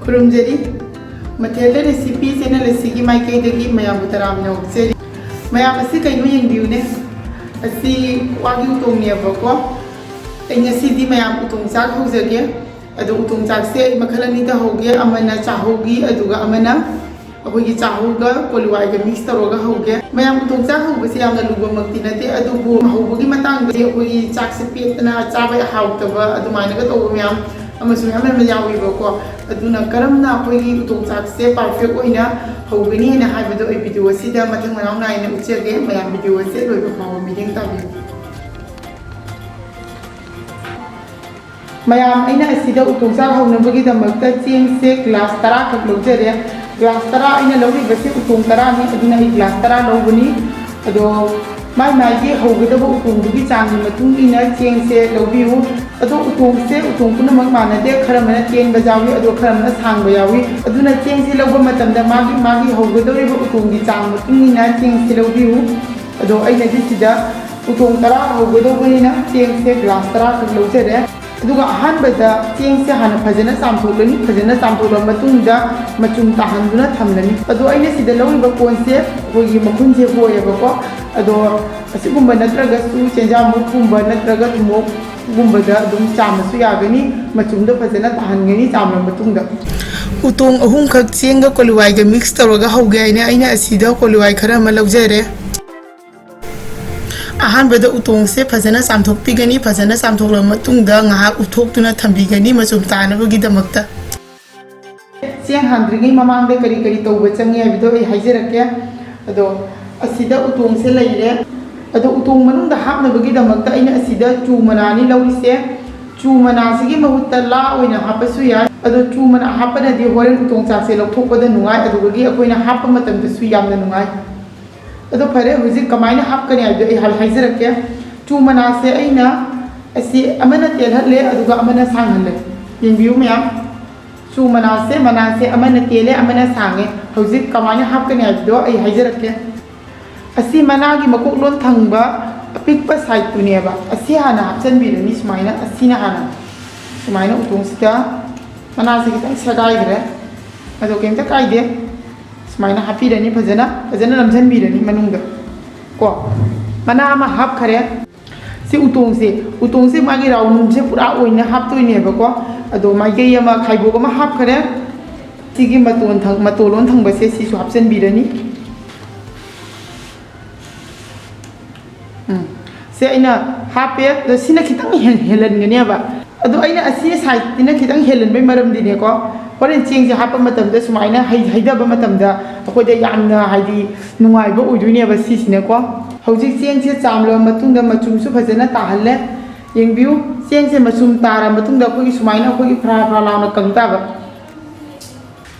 खुरुमजरी मथेल recipe channel की माइकैदगी मयाम तराम नौजरी मयाम असी कइनो यंगबिउने असी वागी उतोंगनेबको अꯩꯅ मयाम उतोंग चाक हौजगे अदो उतोंग चाकसे मखल अनिदा हौगे अमना चाहोगी अदुगा अमना अखोगी चाहोगा कोलुवाइगा मिक्स तौरगा हौगे मयाम उतोंग चाक हौबसे यामना लुबमक्ति नते अदुबु हौबगी मतांगदे अखोगी चाकसे पेतना चाबा हाउतबा अदुमाइनगा तौबा मयाम अमसु यामना याविबको अदुना करमना अखोगी उतोंग चाकसे परफेक्ट ओइना हौगनी हेना हाइबदो अइ वीडियो सिदा मथंग मनाव नाइना उचगे मयाम वीडियो से लोइबा फाव मीटिंग ताबियो मयाम अइना असिदा उतोंग चाक हौनबगीदमक्ता चेंग से ग्लास 10 खक लौजरे ग्लास 10 अइना लौरिबसे उतोंग 10 नि अदुना इ ग्लास 10 लौबनी अदो माइ माइगे हौगदबो उतोंगदुगी चांगनि मतुंग इना चेंग से लौबिउ अदो उतोंग से उतोंग पुनमक मानदे खरमना चेंग बजावी अदो खरमना सांग यावी अदुना चेंग से लौबा मतमदा मागी हौगदौरिबो उतोंगी चांग मतुंग इना चेंग से लौबिउ अदो अइना दिसिदा उतोंग 10 हौगदौबनिना चेंग से ग्लास 10 खक लौजरे अदुगा अहानबदा चेंग से हाना फजना चामथोलनी फजना चामथोला मतुंगदा मचुम ताहनदुना थमलनी अदो अइना सिदा लौरिबा कोनसे होगी मखुनसे होयबको अदो असिगुंबा नत्रगा सु चेंजामुगुंबा नत्रगा थुमोगुंबदा अदुम चामसु यागनी मचुमदा फजना ताहनगनी चामला मतुंगदा उतोंग अहुम खक चेंगा कोलुवाइगा मिक्स तौरगा हौगे अइना असिदा कोलुवाइ खरा मा लौजरे अहानबदा उतोंग से फजना चामथोकपिगनी फजना चामथोकला मतुंगदा ngahak uthoktuna thambigani machum tanabagidamakta चेंग हांद्रिगी ममांगदे करी करी तौबा चंगे हाइबदो अइ हाइजरके अदो असिदा उतोंग से लैरे अदो उतोंग मनुंगदा हापनबगीदमक्ता अइना असिदा चूमनानि लौरिसे चूमनासिगी महुत्ता ला ओइना हापसु याय अदो चूमना हापनदि होरेन उतोंग चाकसे लौथोकपदा नुंगाय अदुगगी अखोइना हापा मतमदसु यामना नुंगाय अदो फरे हुजिक कमाइना हापकनि हाइबदो अइ हाइजरके चूमनासे अइना असी अमना तेलहले अदुगा अमना सांगहले यंबिउ मयाम चूमनासे मनासे अमना तेले अमना सांगे हुजिक कमाइना हापकनि हाइबदो अइ हाइजरके असी मनागी मकोकलोन थंगबा अपिकपा साइड तुनेबा असी हाना हापचनबिरनि सुमाइना असीना हाना सुमाइना उतोंसिदा मनासे खितंग सगाइग्रे अदो केमता काइदे सुमाइना हापिरनि फजना लमझनबिरनि मनुंगदा को मना अमा हापखरे से उतोंग से मागी राउंड से पूरा ओइना हापतोइनेबको अदो माइगै अमा खाइबोग अमा हापखरे सिगी मतोलोन थंबसे सिसु हापचनबिरनि से अइना हापे द सिना खितंग हेलनगनेबा अदो अइना असि साइडना खितंग हेलनबै मरमदिनेको होरेन चेंग से हापा मतमदा सुमाइना हाइदबा मतमदा अखोइदा यामना हाइदि नुंगाइबा ओइदुइनेबा सिसिनेको हौजिक चेंग से चामलो मतुंगदा मचुमसु फजना ताहल्ले यंबिउ चेंग से मचुम तारा मतुंगदा अखोइगी सुमाइना अखोइगी फ्रा फ्रा लाउना कंगताबा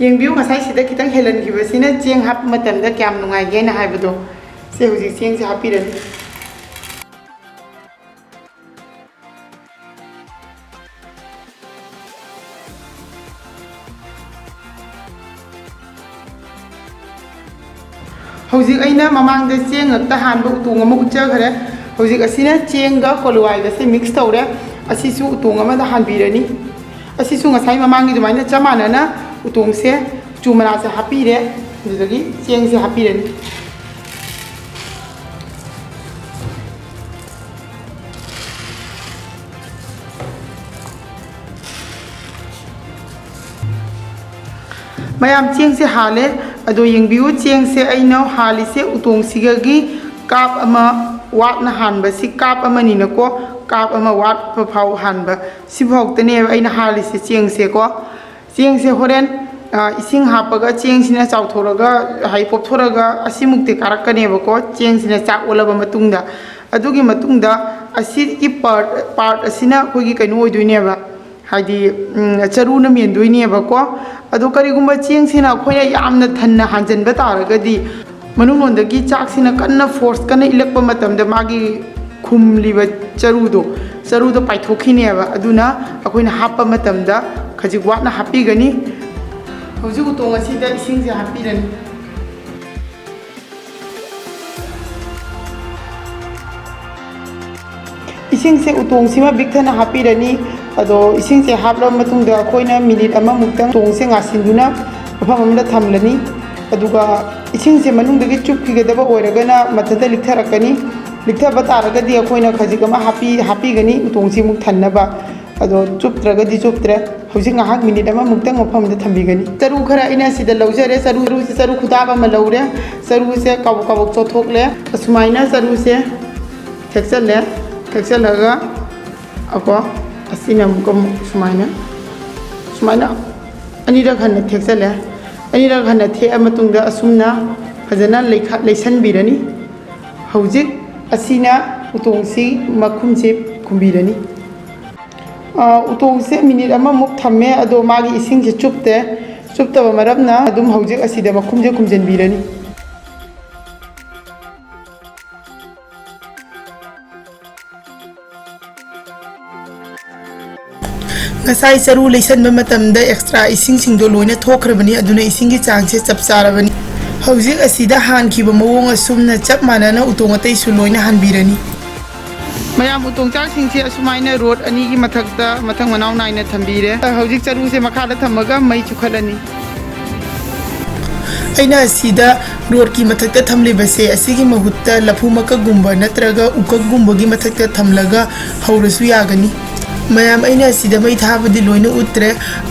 यंबिउ ngасai सिदा खितंग हेलनगिबसिना चेंग हाप मतमदा क्याम नुंगाइगेना हाइबदो से हौजिक चेंग से हापिरनि हौजिक अइना ममांगदा चेंग ngakta hanba utung ama uchagare हौजिक असिना चेंगा कोलुवाइगा से मिक्स तौरे असिसु उतोंग अमा दा हानबिरनि असिसु ngасai ममांगी दुमाइना चमानना उतोंग से चुमना से हापिरे दुदगी चेंग से हापिरनि मयाम चेंग से हाले अदो यंबिउ चेंग से अइना हाली से उतोंग सिगगी काप अमा वाटना हानबा सि काप अमनिनको काप अमा वाट फाव हानबा सिभौतने अइना हाली से चेंग से होरेन इसिंग हापगा चेंग सिना चाउथोरगा हाइ पोपथोरगा असिमुक्ते कारकनेबको चेंग सिना चाक ओलबा मतुंगदा अदुगी मतुंगदा असिगी पार्ट असिना खोगी कइनो ओइदुइनेबा हाइदी चरुना मेंदुइनेबको अदो करिगुंबा चेंग सिना अखोइना यामना थन्ना हांजनबा तारगदी मनुंगलोंदगी चाक सिना कन्ना फोर्स कन्ना इलक्पा मतमदा मागी खुमलिबा चरुदो पाइथोखिनेबा अदुना अखोइना हापा मतमदा खजिक वाटना हापिगनी हौजिक उतोंग असिदा इसिंग से हापिरनि इसिंग से उतोंग सिमा बिकथना हापिरनि ꯑꯗꯣ ꯏꯁꯤꯡꯁꯦ ꯍꯥꯞꯂꯕ ꯃꯇꯨꯡꯗ ꯑꯩꯈꯣꯏꯅ ꯃꯤꯅꯤꯠ ꯑꯃꯃꯨꯛꯇꯪ ꯎꯇꯣꯡꯁꯦ ꯉꯥꯁꯤꯟꯗꯨꯅ ꯃꯐꯝ ꯑꯃꯗ ꯊꯝꯂꯅꯤ ꯑꯗꯨꯒ ꯏꯁꯤꯡꯁꯦ ꯃꯅꯨꯡꯗꯒꯤ ꯆꯨꯞꯈꯤꯒꯗꯕ ꯑꯣꯏꯔꯒꯅ ꯃꯊꯟꯇ ꯂꯤꯛꯊꯔꯛꯀꯅꯤ ꯂꯤꯛꯊꯕ ꯇꯥꯔꯒꯗꯤ ꯑꯩꯈꯣꯏꯅ ꯈꯖꯤꯛ ꯑꯃ ꯍꯥꯞꯄꯤꯒꯅꯤ ꯎꯇꯣꯡꯁꯤ ꯑꯃꯨꯛ ꯊꯟꯅꯕ ꯑꯗꯣ ꯆꯨꯞꯇ꯭ꯔꯒꯗꯤ ꯆꯨꯞꯇ꯭ꯔꯦ ꯍꯧꯖꯤꯛ ꯉꯥꯏꯍꯥꯛ ꯃꯤꯅꯤꯠ ꯑꯃꯃꯨꯛꯇꯪ ꯃꯐꯝꯗ ꯊꯝꯕꯤꯒꯅꯤ ꯆꯔꯨ ꯈꯔ ꯑꯩꯅ ꯁꯤꯗ ꯂꯧꯖꯔꯦ ꯆꯔꯨ ꯈꯨꯗꯥꯞ ꯑꯃ ꯂꯧꯔꯦ ꯆꯔꯨꯁꯦ ꯀꯥꯕꯛ ꯀꯥꯕꯛ ꯆꯣꯠꯊꯣꯛꯂꯦ ꯑꯁꯨꯃꯥꯏꯅ ꯆꯔꯨꯁꯦ ꯊꯦꯛꯆꯜꯂꯒ ꯑꯀꯣ ꯑꯁꯤꯅ ꯑꯃꯨꯛ ꯁꯨꯃꯥꯏꯅ ꯑꯅꯤꯔꯛ ꯍꯟꯅ ꯊꯦꯛꯆꯜꯂꯦ ꯑꯅꯤꯔꯛ ꯍꯟꯅ ꯊꯦꯛꯑ ꯃꯇꯨꯡꯗ ꯑꯁꯨꯝꯅ ꯐꯖꯅ ꯂꯩꯁꯟꯕꯤꯔꯅꯤ ꯍꯧꯖꯤꯛ ꯑꯁꯤꯅ ꯎꯇꯣꯡꯁꯤ ꯃꯈꯨꯝꯁꯤ ꯈꯨꯝꯕꯤꯔꯅꯤ ꯎꯇꯣꯡꯁꯦ ꯃꯤꯅꯤꯠ ꯑꯃꯃꯨꯛ ꯊꯝꯃꯦ ꯑꯗꯣ ꯃꯥꯒꯤ ꯏꯁꯤꯡꯁꯦ ꯆꯨꯞꯇꯕ ꯃꯔꯝꯅ ꯑꯗꯨꯝ ꯍꯧꯖꯤꯛ ꯑꯁꯤꯗ ꯃꯈꯨꯝꯁꯦ ꯈꯨꯝꯖꯤꯟꯕꯤꯔꯅꯤ ngасai charu leisanba matamda extra ising singdo loina thokhrabani aduna isingi changse chap charabani hojik asida hankhiba mawong asumna chap manana utong atai su loina hanbirani mayam utong chak singse asumaina road ani gi mathakta mathang manaw naina thambire hojik charu se makhala thamaga mai chukhalani aina asida road ki mathakta thamlibase asigi mahutta lafu maka gumba natraga ukak gumba gi mathakta thamlaga haurasu yagani mayam aina sida mai thabadi loina utre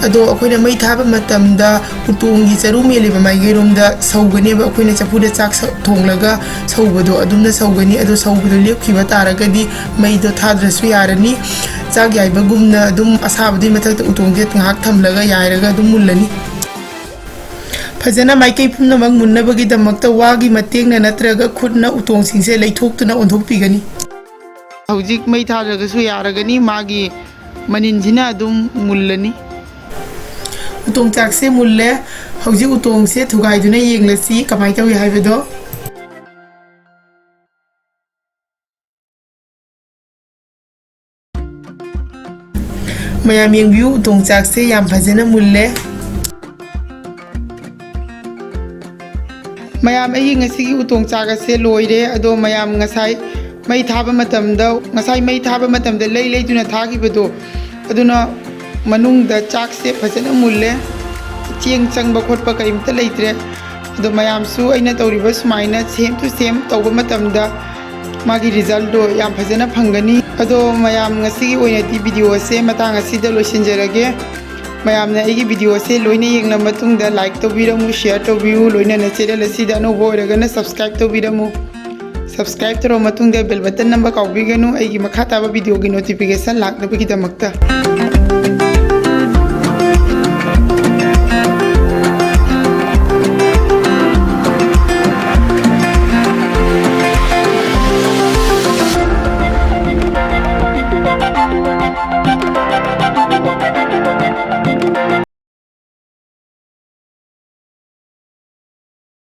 ado akoina mai thaba matamda utongi charu meliba mai geromda saugani ba akoina chapuda chak thonglaga saubado adumna saugani ado saubado lepkhiba taragadi mai do thadrasu yarani chak yaiba gumna adum asabadi mathakta utongje ngak thamlaga yairaga adum mullani फजना माइकई पुनमक मुन्नबगी दमकता वागी मतेंगना नत्रगा Khudna उतोंग सिंगसे लेथोक्तुना ओंथोकपिगनी हौजिक मै थारगसु यारगनी मागी मनिनजिना अदुम मुल्लनी उतोंग चाकसे मुल्ले हौजिक उतोंग से थुगाइदुना येंगलसी कमाय तवी हाइबदो मयाम येंगबिउ उतोंग चाकसे याम फजना मुल्ले mayam ai ngasi utong chaga se loire ado mayam ngasai mai thaba matamda ngasai mai thaba matamda lei duna thagi bado aduna manung da chak se phajana mulle chieng changba khotpa kaimta leitre ado mayam su aina tawriba sumaina same to same tawba matamda magi result do yam phajana phangani ado mayam ngasi oina di video se matang asida loisinjarage mayamna igi video se loina yengna matungda like to biramu share to view loina na channel asida no boiragana subscribe to biramu subscribe to matungda bell button number kaubiganu aigi makha taba video gi notification lakna bigi damakta